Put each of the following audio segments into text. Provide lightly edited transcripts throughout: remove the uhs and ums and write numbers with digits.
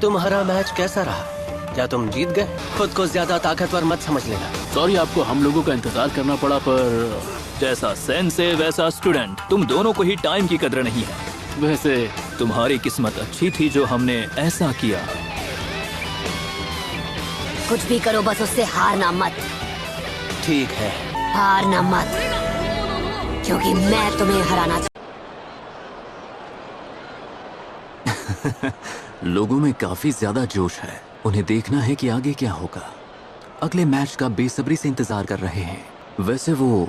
तुम्हारा मैच कैसा रहा? क्या तुम जीत गए? खुद को ज्यादा ताकतवर मत समझ लेना। सॉरी, आपको हम लोगों का इंतजार करना पड़ा, पर जैसा सेंसे वैसा स्टूडेंट, तुम दोनों को ही टाइम की कदर नहीं है। वैसे तुम्हारी किस्मत अच्छी थी जो हमने ऐसा किया। कुछ भी करो, बस उससे हारना मत। ठीक है, हारना मत, क्योंकि मैं तुम्हें हराना लोगों में काफी ज्यादा जोश है। उन्हें देखना है कि आगे क्या होगा। अगले मैच का बेसब्री से इंतजार कर रहे हैं। वैसे वो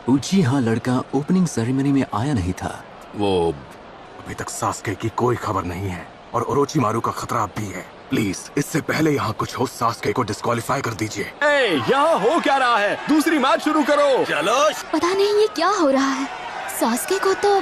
उचिहा लड़का ओपनिंग सेरेमनी में आया नहीं था। वो अभी तक सास्के की कोई खबर नहीं है और ओरोचिमारू का खतरा भी है। प्लीज इससे पहले यहाँ कुछ हो, सास्के को डिस्क्वालीफाई कर दीजिए। यहाँ हो क्या रहा है? दूसरी मैच शुरू करो। चलो। पता नहीं ये क्या हो रहा है। सास्के को तो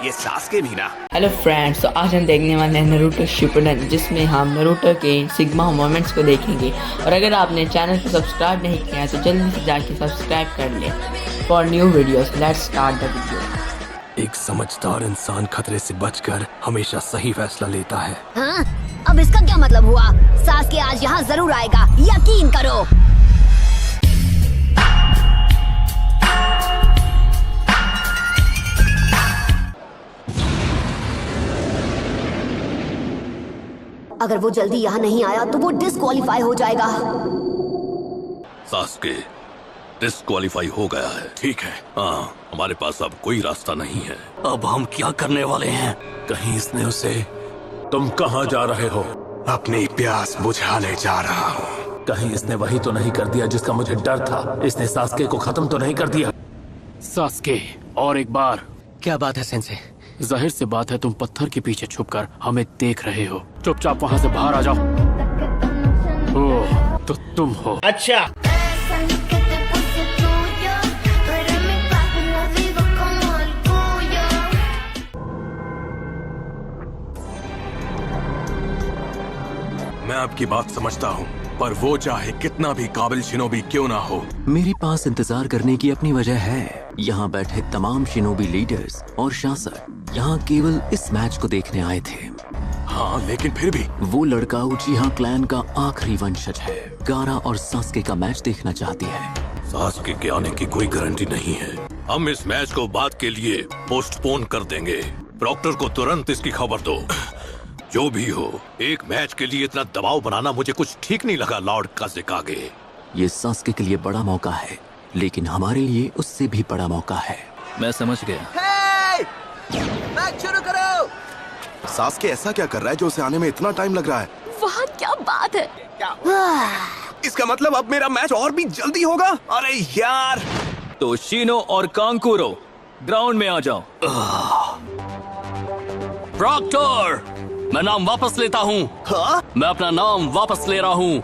ये सास्के भी ना। हेलो फ्रेंड्स, तो आज हम देखने वाले हैं नारुतो शिपुडेन, जिसमें हम नारुतो के सिग्मा मोमेंट्स को देखेंगे। और अगर आपने चैनल को सब्सक्राइब नहीं किया तो जल्दी से जाके सब्सक्राइब कर लें for new videos. Let's start the video. एक समझदार इंसान खतरे से बचकर हमेशा सही फैसला लेता है। हाँ? अब इसका क्या मतलब हुआ? सास्के आज यहाँ जरूर आएगा, यकीन करो। अगर वो जल्दी यहाँ नहीं आया तो वो डिस्क्वालीफाई हो जाएगा। सास्के डिस्क्वालीफाई हो गया है। ठीक है। हाँ, हमारे पास अब कोई रास्ता नहीं है। अब हम क्या करने वाले हैं? कहीं इसने उसे। तुम कहाँ जा रहे हो? अपनी प्यास बुझाने जा रहा हूँ। कहीं इसने वही तो नहीं कर दिया जिसका मुझे डर था? इसने सास्के को खत्म तो नहीं कर दिया? सास्के, और एक बार। क्या बात है सेंसे? जाहिर सी बात है, तुम पत्थर के पीछे छुपकर हमें देख रहे हो। चुपचाप वहाँ से बाहर आ जाओ। ओह, तो तुम हो। अच्छा, मैं आपकी बात समझता हूँ, पर वो चाहे कितना भी काबिल शिनोबी क्यों ना हो। मेरे पास इंतजार करने की अपनी वजह है। यहाँ बैठे तमाम शिनोबी लीडर्स और शासक यहाँ केवल इस मैच को देखने आए थे। हाँ, लेकिन फिर भी वो लड़का उचिहा क्लैन का आखिरी वंशज है। गारा और सास्के का मैच देखना चाहती है। सास्के के आने की कोई गारंटी नहीं है। हम इस मैच को बाद के लिए पोस्टपोन कर देंगे। डॉक्टर को तुरंत इसकी खबर दो। जो भी हो, एक मैच के लिए इतना दबाव बनाना मुझे कुछ ठीक नहीं लगा लॉर्ड काज़ेकागे। ये सास्के के लिए बड़ा मौका है, लेकिन हमारे लिए उससे भी बड़ा मौका है। मैं समझ गया। मैच शुरू करो। सास्के ऐसा क्या कर रहा है जो उसे आने में इतना टाइम लग रहा है? वहाँ क्या बात है? इसका मतलब अब मेरा मैच और भी जल्दी होगा। अरे यार। तो शिनो और कांकुरो ग्राउंड में आ जाओ। प्रॉक्टर, मैं नाम वापस लेता हूँ। हाँ? मैं अपना नाम वापस ले रहा हूँ।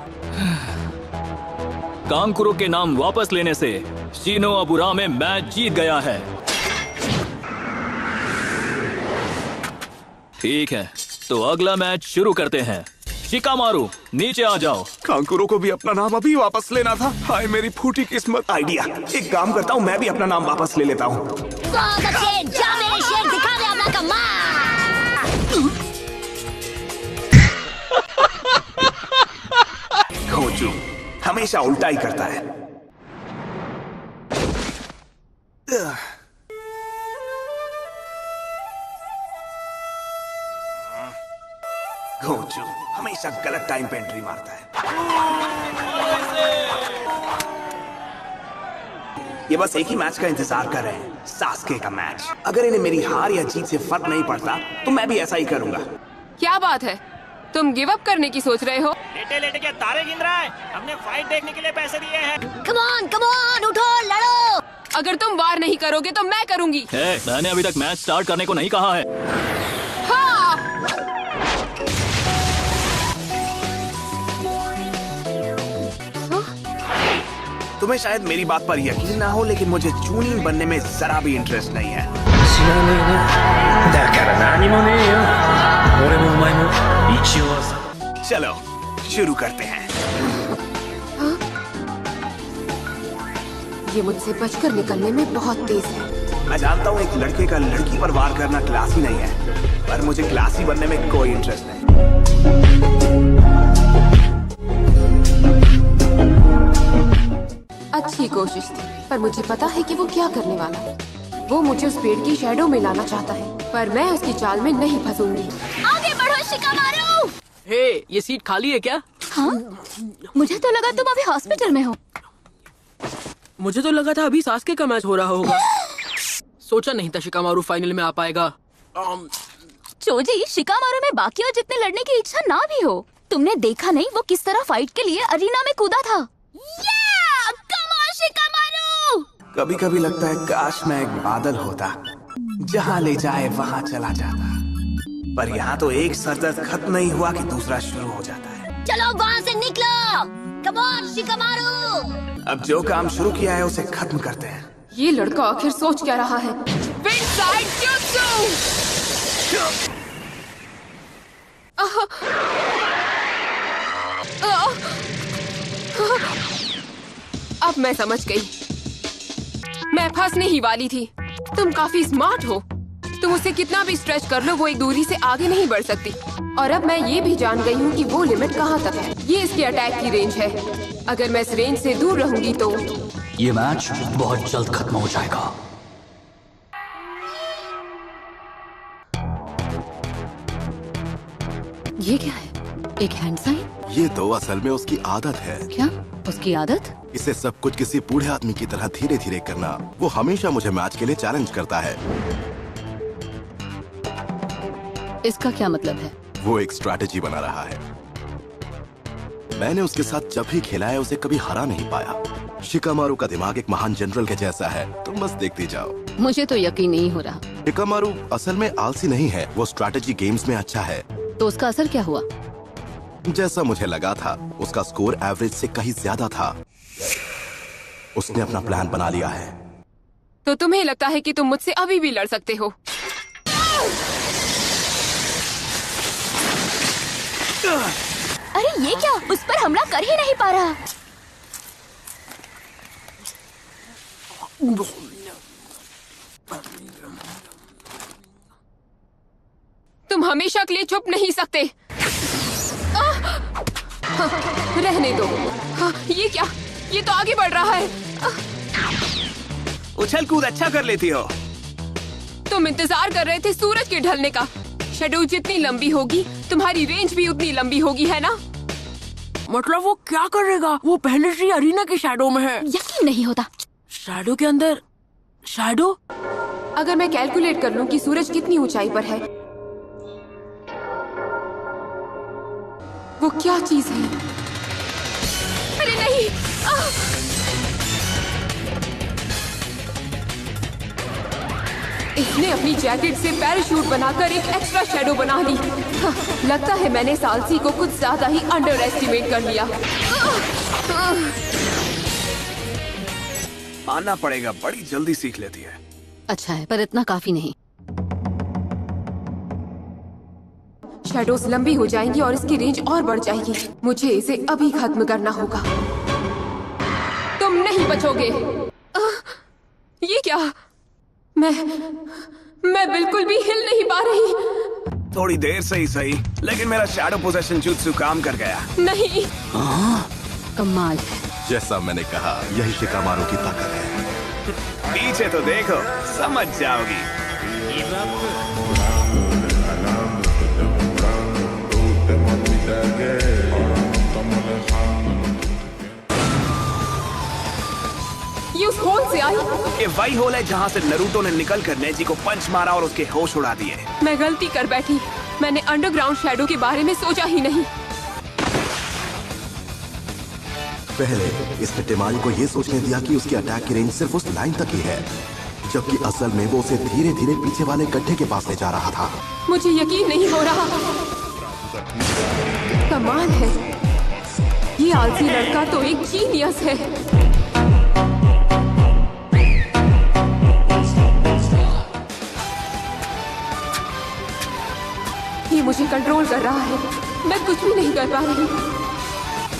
कांकुरो के नाम वापस लेने से शिनो अबुरा में मैच जीत गया है। ठीक है, तो अगला मैच शुरू करते हैं। शिकामारू, नीचे आ जाओ। कांकुरो को भी अपना नाम अभी वापस लेना था। हाय मेरी फूटी किस्मत। आइडिया, एक काम करता हूँ, मैं भी अपना नाम वापस ले लेता हूँ। जा मेरे शेर, दिखा दे अपना कमाल। खोजू हमेशा उल्टा ही करता है। खोजू हमेशा गलत टाइम पे एंट्री मारता है। ये बस एक ही मैच का इंतजार कर रहे हैं, सास्के का मैच। अगर इन्हें मेरी हार या जीत से फर्क नहीं पड़ता तो मैं भी ऐसा ही करूंगा। क्या बात है, तुम गिव अप करने की सोच रहे हो? लेटे लेटे क्या तारे गिन रहा है? हमने फाइट देखने के लिए पैसे दिए हैं। कम ऑन, उठो, लड़ो। अगर तुम वार नहीं करोगे तो मैं करूंगी। मैंने अभी तक मैच स्टार्ट करने को नहीं कहा है। हाँ। तुम्हें शायद मेरी बात पर यकीन ना हो, लेकिन मुझे चूनिंग बनने में जरा भी इंटरेस्ट नहीं है। चलो शुरू करते हैं। ये मुझसे बचकर निकलने में बहुत तेज है। मैं जानता हूँ एक लड़के का लड़की पर वार करना क्लासी नहीं है, पर मुझे क्लासी बनने में कोई इंटरेस्ट नहीं। अच्छी कोशिश थी, पर मुझे पता है कि वो क्या करने वाला है। वो मुझे उस पेड़ की शैडो में लाना चाहता है, पर मैं उसकी चाल में नहीं फंसूंगी। आगे बढ़ो शिकामारू। हे, ये सीट खाली है क्या? हाँ? मुझे तो लगा तुम अभी हॉस्पिटल में हो। मुझे तो लगा था अभी सास्के का मैच हो रहा होगा। सोचा नहीं था शिकामारू फाइनल में आ पाएगा। चोजी, शिकामारू में बाकियों जितने लड़ने की इच्छा ना भी हो, तुमने देखा नहीं वो किस तरह फाइट के लिए अरीना में कूदा था। शिकामारू। कभी कभी लगता है काश मैं एक बादल होता, जहाँ ले जाए वहाँ चला जाता, पर यहाँ तो एक सरदर्द खत्म नहीं हुआ कि दूसरा शुरू हो जाता है। चलो वहाँ से निकलो। Come on Shikamaru. अब जो काम शुरू किया है उसे खत्म करते हैं। ये लड़का आखिर सोच क्या रहा है? विंडसाइड jutsu! अब मैं समझ गई, मैं फंसने ही वाली थी। तुम काफी स्मार्ट हो, तुम उसे कितना भी स्ट्रेच कर लो वो एक दूरी से आगे नहीं बढ़ सकती। और अब मैं ये भी जान गई हूँ कि वो लिमिट कहाँ तक है। ये इसके अटैक की रेंज है, अगर मैं इस रेंज से दूर रहूंगी तो ये मैच बहुत जल्द खत्म हो जाएगा। ये क्या है? एक हैंड साइन? ये तो असल में उसकी आदत है। क्या उसकी आदत? इसे सब कुछ किसी बूढ़े आदमी की तरह धीरे धीरे करना। वो हमेशा मुझे मैच के लिए चैलेंज करता है। इसका क्या मतलब है? वो एक स्ट्रैटेजी बना रहा है। मैंने उसके साथ जब भी खेला है उसे कभी हरा नहीं पाया। शिकामारू का दिमाग एक महान जनरल के जैसा है, तुम बस देखते जाओ। मुझे तो यकीन नहीं हो रहा। शिकामारू असल में आलसी नहीं है, वो स्ट्रैटेजी गेम्स में अच्छा है। तो उसका असर क्या हुआ? जैसा मुझे लगा था, उसका स्कोर एवरेज से कहीं ज्यादा था। उसने अपना प्लान बना लिया है। तो तुम्हें लगता है कि तुम मुझसे अभी भी लड़ सकते हो? अरे ये क्या? उस पर हमला कर ही नहीं पा रहा। तुम हमेशा के लिए चुप नहीं सकते। रहने दो। ये क्या? ये तो आगे बढ़ रहा है। उछल कूद अच्छा कर लेती हो। तुम इंतजार कर रहे थे सूरज के ढलने का। शैडो जितनी लंबी होगी तुम्हारी रेंज भी उतनी लंबी होगी, है ना? मतलब वो क्या करेगा? वो पहले से अरीना के शैडो में है। यकीन नहीं होता। शैडो के अंदर शैडो? अगर मैं कैलकुलेट कर लूं कि सूरज कितनी ऊंचाई पर है, वो क्या चीज है? अरे नहीं! इसने अपनी जैकेट से पैराशूट बनाकर एक एक्स्ट्रा शैडो बना ली। लगता है मैंने सालसी को कुछ ज्यादा ही अंडर एस्टिमेट कर लिया। मानना पड़ेगा, बड़ी जल्दी सीख लेती है। अच्छा है, पर इतना काफी नहीं। शैडोज लंबी हो जाएंगी और इसकी रेंज और बढ़ जाएगी। मुझे इसे अभी खत्म करना होगा। तुम नहीं बचोगे। ये क्या? मैं बिल्कुल भी हिल नहीं पा रही। थोड़ी देर से ही सही, लेकिन मेरा शैडो पोजेशन जुत्सु काम कर गया। नहीं। कमाल। जैसा मैंने कहा, यही शिकामारू की ताकत है। पीछे तो देखो, समझ जाओगी। ये उस होल से आई। ये वही होल है जहाँ से नारुतो ने निकलकर नेजी को पंच मारा और उसके होश उड़ा दिए। मैं गलती कर बैठी। मैंने अंडरग्राउंड शैडो के बारे में सोचा ही नहीं। पहले इसने टेमारी को ये सोचने दिया कि उसकी अटैक की रेंज सिर्फ उस लाइन तक ही है, जबकि असल में वो उसे धीरे धीरे पीछे वाले गड्ढे के पास ले जा रहा था। मुझे यकीन नहीं हो रहा। कमाल है, ये आलसी लड़का तो एक जीनियस है। ये मुझे कंट्रोल कर रहा है। मैं कुछ भी नहीं कर पा रही।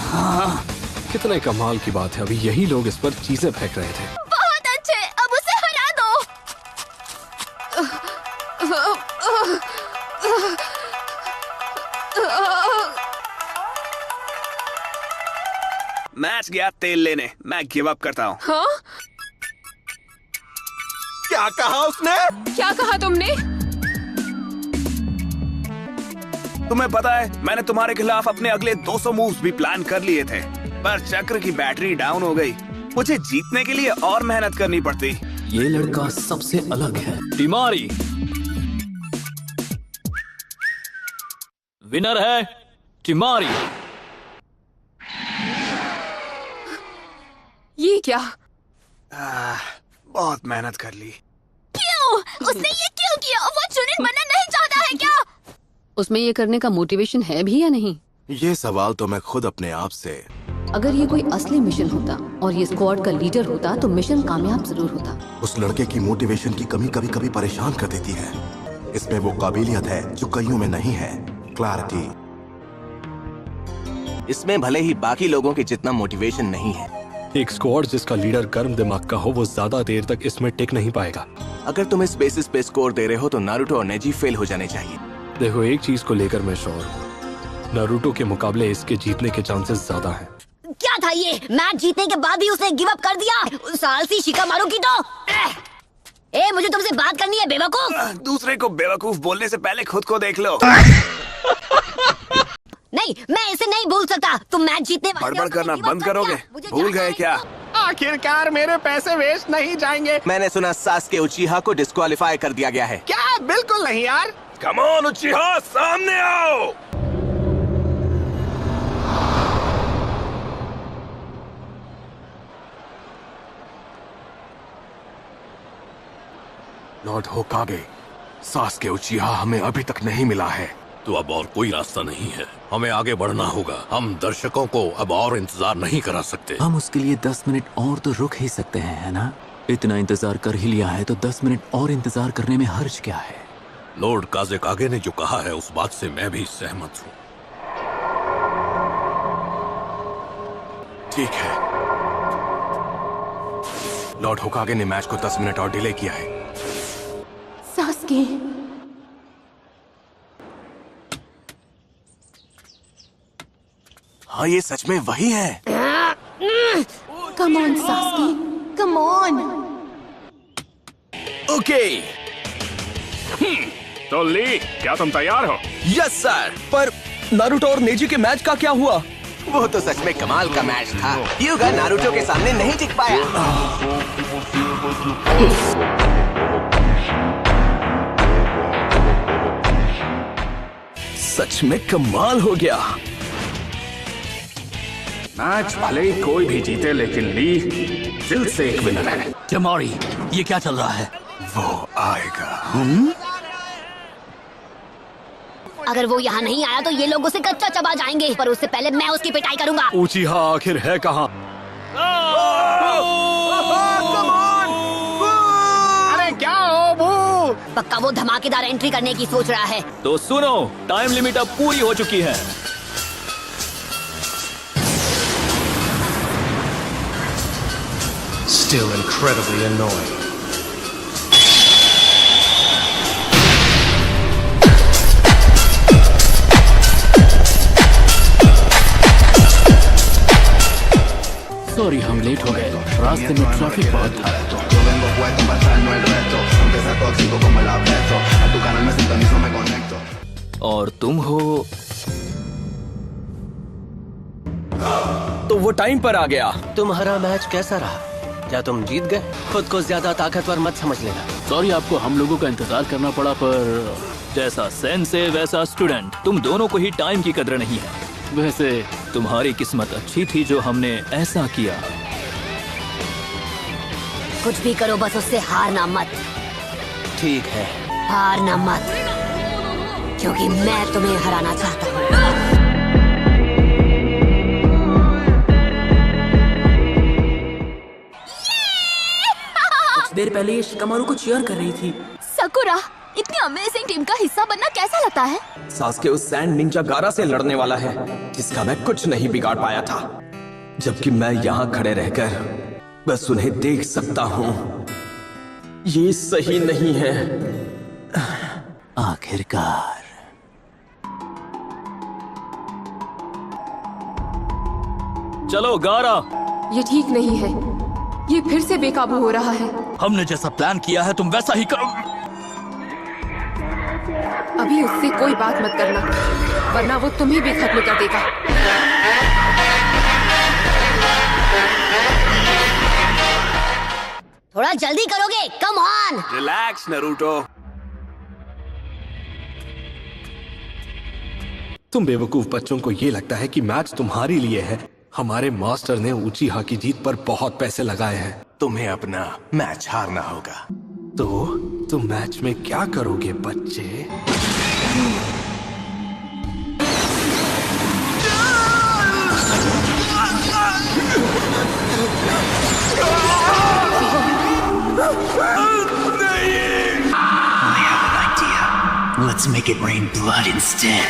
हाँ, कितने कमाल की बात है, अभी यही लोग इस पर चीजें फेंक रहे थे। बहुत अच्छे, अब उसे हरा दो। मैच गया तेल लेने, मैं गिव अप करता हूँ। हाँ? क्या कहा उसने? क्या कहा तुमने? तुम्हें पता है मैंने तुम्हारे खिलाफ अपने अगले 200 मूव्स भी प्लान कर लिए थे, पर चक्र की बैटरी डाउन हो गई। मुझे जीतने के लिए और मेहनत करनी पड़ती। ये लड़का सबसे अलग है। टिमारी विनर है। टिमारी। ये क्या? बहुत मेहनत कर ली। क्यों? उसने ये क्यों किया? वो चुनित बनना नहीं चाहता है क्या? उसमें ये करने का मोटिवेशन है भी या नहीं? ये सवाल तो मैं खुद अपने आप से। अगर ये कोई असली मिशन होता और ये स्क्वाड का लीडर होता तो मिशन कामयाब जरूर होता। उस लड़के की मोटिवेशन की कमी कभी कभी परेशान कर देती है। इसमें वो काबिलियत है जो कईयों में नहीं है, क्लैरिटी। इसमें भले ही बाकी लोगों के जितना मोटिवेशन नहीं है। एक स्क्वाड जिसका लीडर गर्म दिमाग का हो वो ज्यादा देर तक इसमें टिक नहीं पाएगा। अगर तुम इस बेसिस पे स्कोर दे रहे हो तो नारुतो और नेजी फेल हो जाने चाहिए। देखो, एक चीज को लेकर मैं श्योर हूँ, नारुतो के मुकाबले इसके जीतने के चांसेस ज्यादा हैं। क्या था ये? मैच जीतने के बाद भी उसने गिव अप कर दिया। उस सालसी शिकामारू की तो। ए, मुझे तुमसे बात करनी है बेवकूफ। दूसरे को बेवकूफ बोलने से पहले खुद को देख लो। नहीं, मैं इसे नहीं भूल सकता। तुम मैच जीतने वाले बड़बड़ करना बंद करोगे? भूल गए क्या? आखिरकार मेरे पैसे वेस्ट नहीं जाएंगे। मैंने सुना सास्के उचिहा को डिस्क्वालीफाई कर दिया गया है। क्या? बिल्कुल नहीं यार। कम ऑन उचिहा, सामने आओ। लॉर्ड होकागे, सास्के उचिहा हमें अभी तक नहीं मिला है। तो अब और कोई रास्ता नहीं है, हमें आगे बढ़ना होगा। हम दर्शकों को अब और इंतजार नहीं करा सकते। हम उसके लिए 10 मिनट और तो रुक ही सकते हैं, है ना? इतना इंतजार कर ही लिया है तो 10 मिनट और इंतजार करने में हर्ज क्या है? लॉर्ड काज़ेकागे ने जो कहा है उस बात से मैं भी सहमत हूँ। ठीक है, लॉर्ड होकागे ने मैच को 10 मिनट और डिले किया है। सास्के, हाँ, ये सच में वही है। Come on Sasuke, come on. Okay. तो ली, क्या तुम तैयार हो? Yes sir. पर नारुतो और नेजी के मैच का क्या हुआ? वो तो सच में कमाल का मैच था। युगा नारुतो के सामने नहीं टिक पाया। सच में कमाल हो गया। मैच भले ही कोई भी जीते, लेकिन ली दिल से एक विनर है। टिमारी, ये क्या चल रहा है? वो आएगा। अगर वो यहाँ नहीं आया तो ये लोग उसे कच्चा चबा जाएंगे, पर उससे पहले मैं उसकी पिटाई करूंगा। उचिहा आखिर है कहाँ? अरे क्या हो वो? पक्का वो धमाकेदार एंट्री करने की सोच रहा है। तो सुनो, टाइम लिमिट अब पूरी हो चुकी है। Still incredibly annoying. सॉरी, हम लेट हो गए, रास्ते में ट्रैफिक बहुत था। और तुम हो? तो वो टाइम पर आ गया। तुम्हारा मैच कैसा रहा? क्या तुम जीत गए? खुद को ज्यादा ताकतवर मत समझ लेना। सॉरी, आपको हम लोगों का इंतजार करना पड़ा, पर जैसा सेंसे वैसा स्टूडेंट, तुम दोनों को ही टाइम की कदर नहीं है। वैसे तुम्हारी किस्मत अच्छी थी जो हमने ऐसा किया। कुछ भी करो, बस उससे हारना मत। ठीक है, हारना मत, क्योंकि मैं तुम्हें हराना चाहता हूँ। कुछ देर पहले ये शिकामारू को चीयर कर रही थी। सकुरा, इतनी अमेजिंग टीम का हिस्सा बनना कैसा लगता है? सास्के उस सैंड निंजा गारा से लड़ने वाला है, जिसका मैं कुछ नहीं बिगाड़ पाया था, जबकि मैं यहाँ खड़े रहकर बस उन्हें देख सकता हूँ। ये सही नहीं है। आखिरकार चलो गारा। ये ठीक नहीं है, ये फिर से बेकाबू हो रहा है। हमने जैसा प्लान किया है तुम वैसा ही करो। अभी उससे कोई बात मत करना, वरना वो तुम्हें भी खत्म कर देगा। थोड़ा जल्दी करोगे? Come on. Relax Naruto. तुम बेवकूफ बच्चों को ये लगता है कि मैच तुम्हारे लिए है। हमारे मास्टर ने उचीहा की जीत पर बहुत पैसे लगाए हैं। तुम्हें अपना मैच हारना होगा। तो तुम मैच में क्या करोगे बच्चे? Let's make it rain blood instead.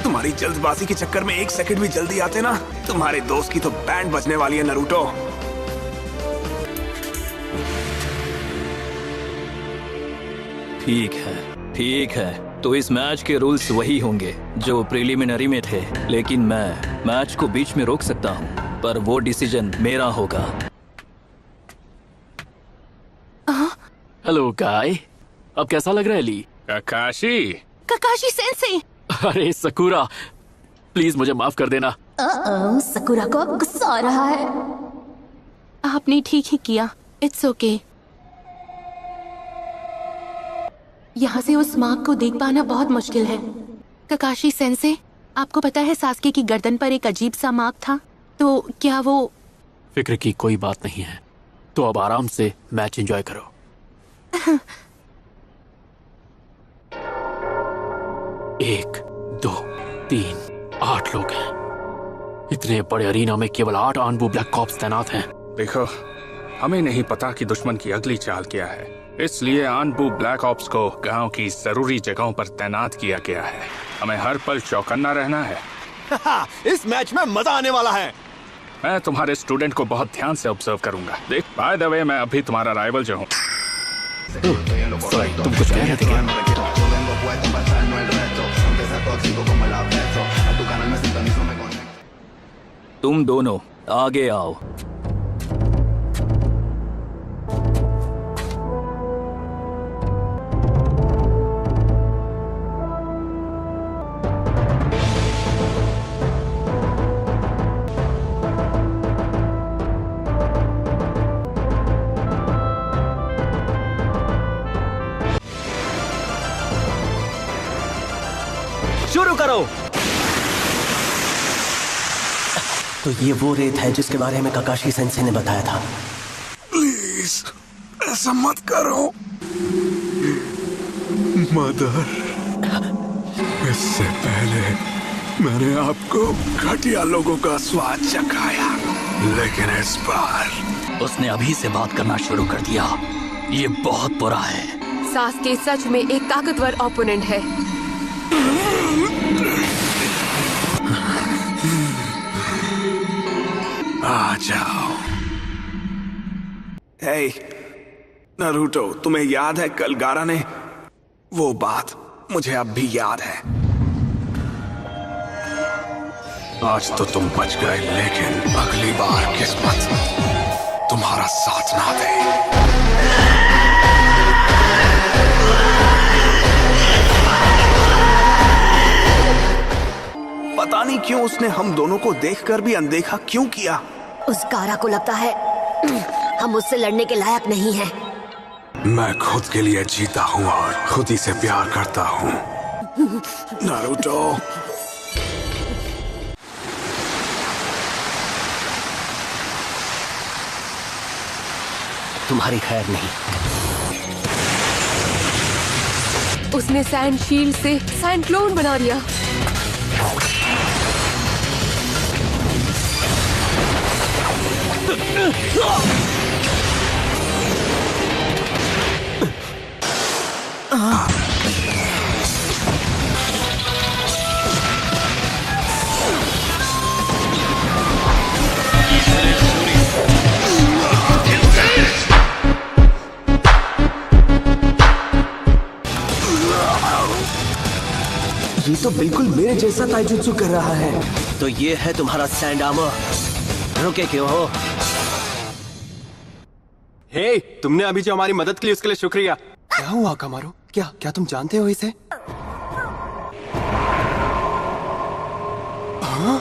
तुम्हारी जल्दबाजी के चक्कर में एक सेकंड भी जल्दी आते ना, तुम्हारे दोस्त की तो बैंड बजने वाली है नारुतो। ठीक है। तो इस मैच के रूल्स वही होंगे जो प्रिलिमिनरी में थे, लेकिन मैं मैच को बीच में रोक सकता हूँ, पर वो डिसीजन मेरा होगा। हेलो गाय, अब कैसा लग रहा है ली? Kakashi sensei. अरे सकुरा, प्लीज मुझे माफ कर देना। सकुरा को अब गुस्सा आ रहा है। आपने ठीक ही किया, इट्स ओके। यहाँ से उस मार्क को देख पाना बहुत मुश्किल है। काकाशी सेंसे, आपको पता है सास्के की गर्दन पर एक अजीब सा मार्क था, तो क्या वो? फिक्र की कोई बात नहीं है, तो अब आराम से मैच एंजॉय करो। 1, 2, 3, 8 लोग हैं। इतने बड़े अरीना में केवल 8 आनबू ब्लैक कॉप्स तैनात हैं। देखो, हमें नहीं पता कि दुश्मन की अगली चाल क्या है, इसलिए आनबू ब्लैक ऑप्स को गांव की जरूरी जगहों पर तैनात किया गया है। हमें हर पल चौकन्ना रहना है। इस मैच में मजा आने वाला है। मैं तुम्हारे स्टूडेंट को बहुत ध्यान से ऑब्जर्व करूंगा। देख, बाय द वे, मैं अभी तुम्हारा राइवल जो हूँ। तुम कुछ कह रहे थे क्या? तुम दोनों आगे आओ। शुरू करो। तो ये वो रेत है जिसके बारे में काकाशी सेंसे ने बताया था। प्लीज ऐसा मत करो मदर। इससे पहले मैंने आपको घटिया लोगों का स्वाद चखाया, लेकिन इस बार उसने अभी से बात करना शुरू कर दिया। ये बहुत बुरा है। सास्के सच में एक ताकतवर ओपोनेंट है। आ जाओ। हे नारुतो, तुम्हें याद है कल गारा ने वो बात? मुझे अब भी याद है। आज तो तुम बच गए, लेकिन अगली बार किस्मत तुम्हारा साथ ना दे। पता नहीं क्यों उसने हम दोनों को देखकर भी अनदेखा क्यों किया। उस गारा को लगता है हम उससे लड़ने के लायक नहीं हैं। मैं खुद के लिए जीता हूँ और खुद ही से प्यार करता हूँ। नारुतो, तुम्हारी खैर नहीं। उसने सैंड शील्ड से सैंड क्लोन बना दिया। ये तो बिल्कुल मेरे जैसा ताइजुत्सु कर रहा है। तो ये है तुम्हारा सैंड आर्मर। रुके क्यों हो? हे, तुमने अभी जो हमारी मदद की उसके लिए शुक्रिया। क्या हुआ कामारो? क्या तुम जानते हो इसे? हाँ?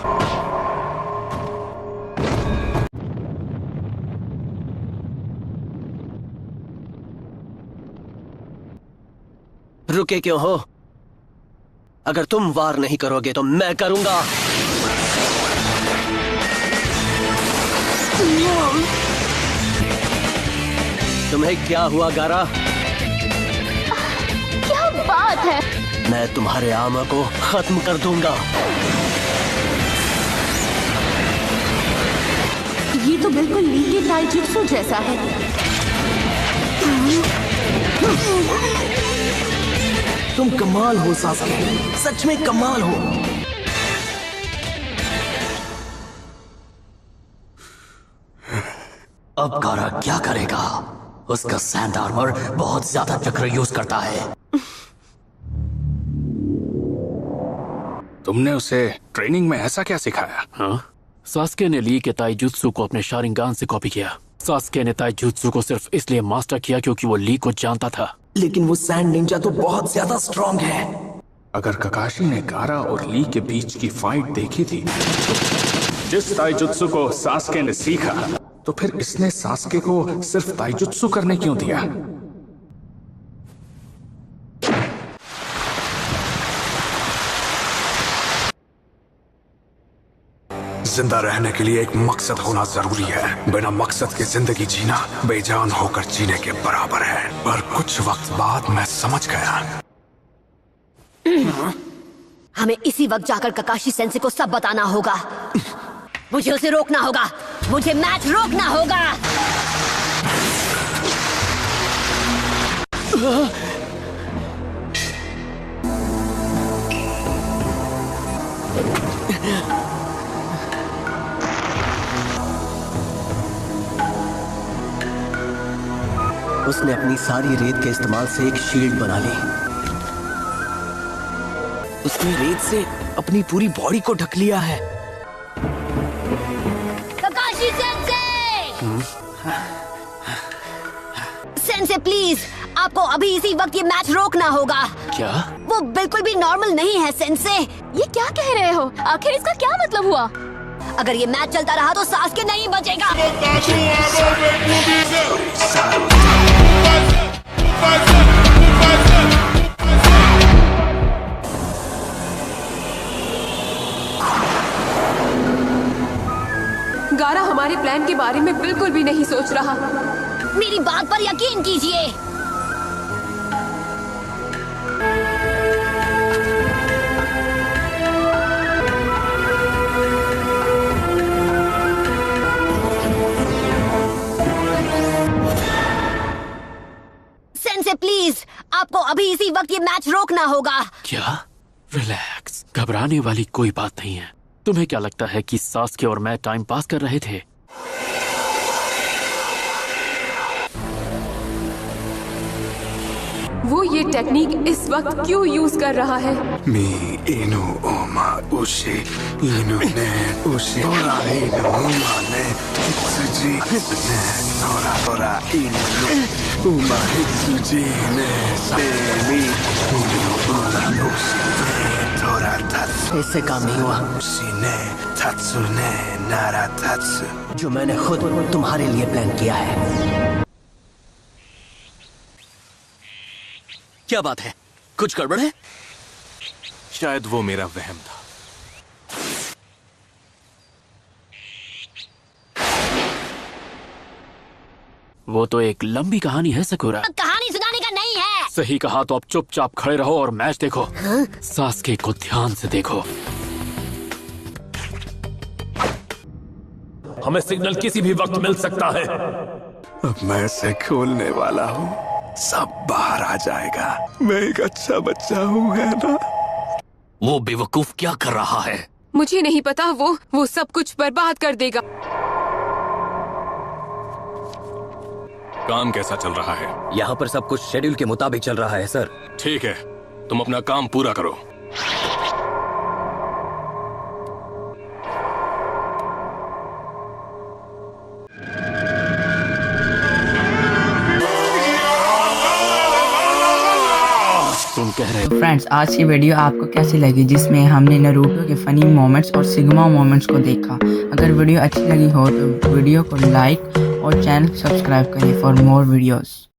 रुके क्यों हो? अगर तुम वार नहीं करोगे तो मैं करूंगा। तुम्हें क्या हुआ गारा? क्या बात है? मैं तुम्हारे आर्मर को खत्म कर दूंगा। ये तो बिल्कुल ली के ताइजुत्सु जैसा है। तुम कमाल हो सास्के, सच में कमाल हो। अब गारा क्या करेगा? उसका सैंड आर्मर बहुत ज्यादा चक्र यूज करता है। तुमने उसे ट्रेनिंग में ऐसा क्या सिखाया? हाँ? सास्के ने ली के ताइजुत्सु को अपने शारिंगान से कॉपी किया। सास्के ने ताइजुत्सु को सिर्फ इसलिए मास्टर किया क्योंकि वो ली को जानता था। लेकिन वो सैंड निंजा तो बहुत ज्यादा स्ट्रॉन्ग है। अगर ककाशी ने गारा और ली के बीच की फाइट देखी थी, जिस ताइजुत्सु को सास्के ने सीखा, तो फिर इसने सास्के को सिर्फ ताइजुत्सु करने क्यों दिया? जिंदा रहने के लिए एक मकसद होना जरूरी है। बिना मकसद के जिंदगी जीना बेजान होकर जीने के बराबर है। पर कुछ वक्त बाद मैं समझ गया। हमें इसी वक्त जाकर ककाशी सेंसे को सब बताना होगा। मुझे उसे रोकना होगा। मुझे मैच रोकना होगा। उसने अपनी सारी रेत के इस्तेमाल से एक शील्ड बना ली। उसने रेत से अपनी पूरी बॉडी को ढक लिया है। ककाशी सेंसे! सेंसे प्लीज, आपको अभी इसी वक्त ये मैच रोकना होगा। क्या? वो बिल्कुल भी नॉर्मल नहीं है सेंसे। ये क्या कह रहे हो? आखिर इसका क्या मतलब हुआ? अगर ये मैच चलता रहा तो सास्के नहीं बचेगा। गारा हमारे प्लान के बारे में बिल्कुल भी नहीं सोच रहा। मेरी बात पर यकीन कीजिए। सेंसे प्लीज, आपको अभी इसी वक्त ये मैच रोकना होगा। क्या? रिलैक्स, घबराने वाली कोई बात नहीं है। तुम्हें क्या लगता है कि सास्के और मैं टाइम पास कर रहे थे? वो ये टेक्निक इस वक्त क्यों यूज कर रहा है? मी इनु ओमा उशी इनु ने उशी तोरा इनु ओमा ने सुजी ने तोरा तोरा इनु ओमा सुजी ने सेमी इनु ओमा उशी ने तोरा तात्सु। इससे काम नहीं हुआ। उशी ने तात्सु ने नारा तात्सु, जो मैंने खुद तुम्हारे लिए प्लान किया है। क्या बात है? कुछ गड़बड़ है? शायद वो मेरा वहम था। वो तो एक लंबी कहानी है सकुरा। कहानी सुनाने का नहीं है। सही कहा तो अब चुपचाप खड़े रहो और मैच देखो। हाँ? सास्के को ध्यान से देखो। हमें सिग्नल किसी भी वक्त मिल सकता है। अब मैं इसे खोलने वाला हूँ। सब बाहर आ जाएगा। मैं एक अच्छा बच्चा हूँ, है ना? वो बेवकूफ क्या कर रहा है? मुझे नहीं पता, वो सब कुछ बर्बाद कर देगा। काम कैसा चल रहा है? यहाँ पर सब कुछ शेड्यूल के मुताबिक चल रहा है सर। ठीक है, तुम अपना काम पूरा करो। तुम कह रहे तो फ्रेंड्स, आज की वीडियो आपको कैसी लगी, जिसमें हमने नारुतो के फनी मोमेंट्स और सिग्मा मोमेंट्स को देखा। अगर वीडियो अच्छी लगी हो तो वीडियो को लाइक और चैनल सब्सक्राइब करें फॉर मोर वीडियोस।